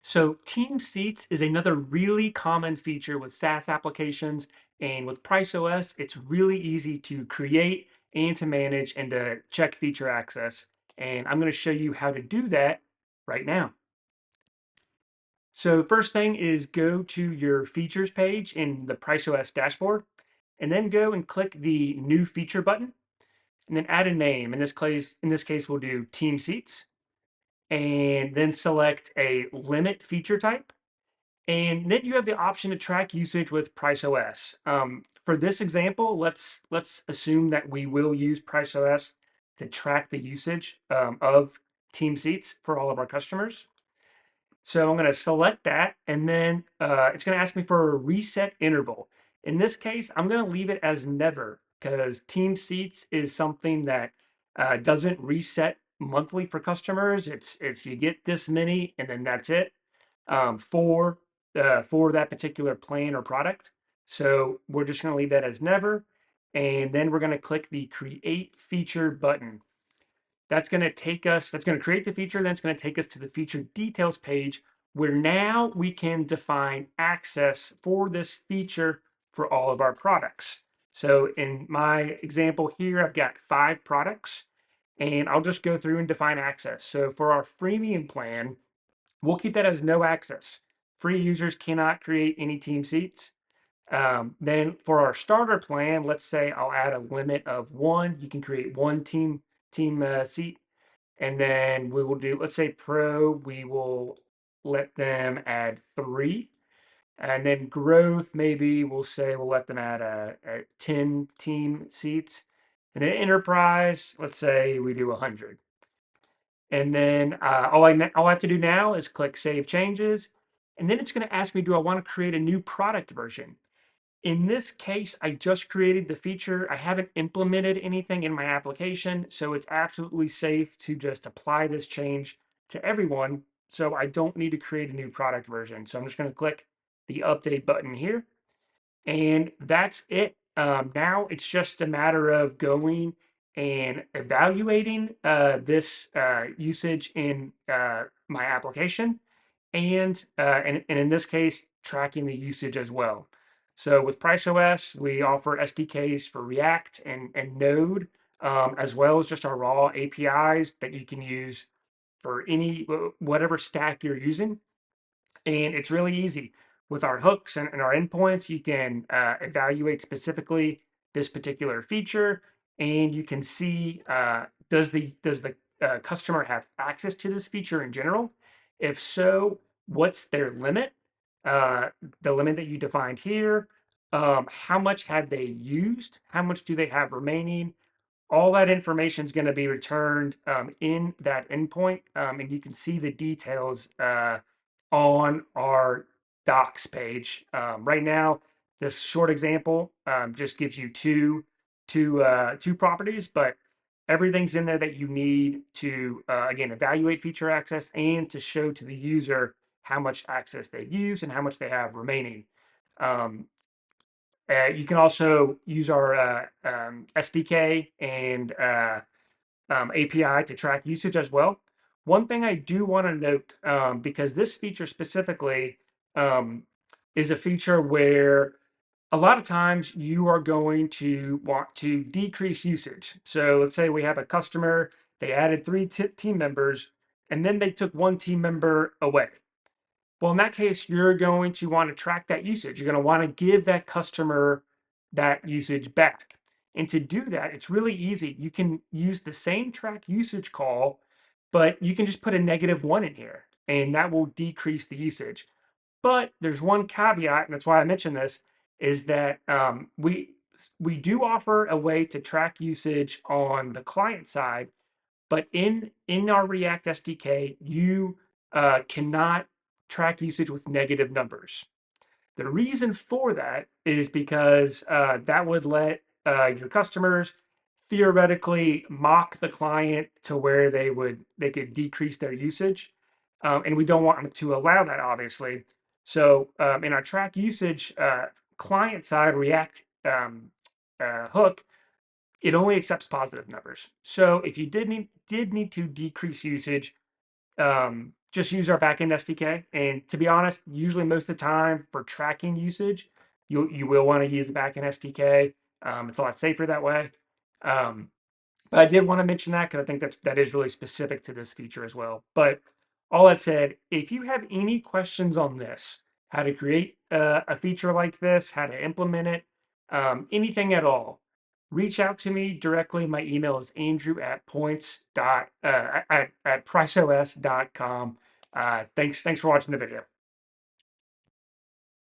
So Team Seats is another really common feature with SaaS applications, and with PriceOS, it's really easy to create and to manage and to check feature access. And I'm going to show you how to do that right now. So first thing is go to your features page in the PriceOS dashboard, and then go and click the new feature button, and then add a name. In this case, we'll do Team Seats, and then select a limit feature type. And then you have the option to track usage with PriceOS. For this example, let's assume that we will use PriceOS to track the usage of Team Seats for all of our customers. So I'm going to select that, and then it's going to ask me for a reset interval. In this case, I'm going to leave it as never because Team Seats is something that doesn't reset monthly for customers. It's you get this many, and then that's it for that particular plan or product. So we're just going to leave that as never, and then we're going to click the Create Feature button. That's going to create the feature, then it's going to take us to the feature details page where now we can define access for this feature for all of our products. So in my example here, I've got 5 products, and I'll just go through and define access. So for our freemium plan, we'll keep that as no access. Free users cannot create any team seats. Then for our starter plan, let's say I'll add a limit of 1. You can create 1 team seat, and then we will do, let's say pro, we will let them add 3. And then growth, maybe we'll say we'll let them add a 10 team seats. And then enterprise, let's say we do 100. And then all I have to do now is click Save Changes. And then it's going to ask me, do I want to create a new product version? In this case, I just created the feature. I haven't implemented anything in my application, so it's absolutely safe to just apply this change to everyone. So I don't need to create a new product version. So I'm just going to click the Update button here, and that's it. Now it's just a matter of going and evaluating this usage in my application, and in this case, tracking the usage as well. So with PriceOS, we offer SDKs for React and Node, as well as just our raw APIs that you can use for any whatever stack you're using. And it's really easy. With our hooks and our endpoints, you can evaluate specifically this particular feature, and you can see does the customer have access to this feature in general? If so, what's their limit? Uh, the limit that you defined here. How much have they used? How much do they have remaining? All that information is going to be returned in that endpoint, and you can see the details on our docs page. Right now, this short example just gives you two properties, but everything's in there that you need to again evaluate feature access and to show to the user how much access they've used and how much they have remaining. Um, you can also use our SDK and API to track usage as well. One thing I do want to note, because this feature specifically um, is a feature where a lot of times you are going to want to decrease usage. So let's say we have a customer, they added 3 team members, and then they took 1 team member away. Well, in that case, you're going to want to track that usage. You're going to want to give that customer that usage back. And to do that, it's really easy. You can use the same track usage call, but you can just put a -1 in here, and that will decrease the usage. But there's one caveat, and that's why I mentioned this, is that we do offer a way to track usage on the client side, but in our React SDK, you cannot track usage with negative numbers. The reason for that is because that would let your customers theoretically mock the client to where they could decrease their usage, and we don't want them to allow that, obviously. So in our track usage client side React hook, it only accepts positive numbers. So if you did need to decrease usage, just use our backend SDK. And to be honest, usually most of the time for tracking usage, you will want to use the backend SDK. It's a lot safer that way. Um, but I did want to mention that because I think that is really specific to this feature as well. But all that said, if you have any questions on this, how to create a feature like this, how to implement it, anything at all, reach out to me directly. My email is andrew at priceos.com. Thanks for watching the video.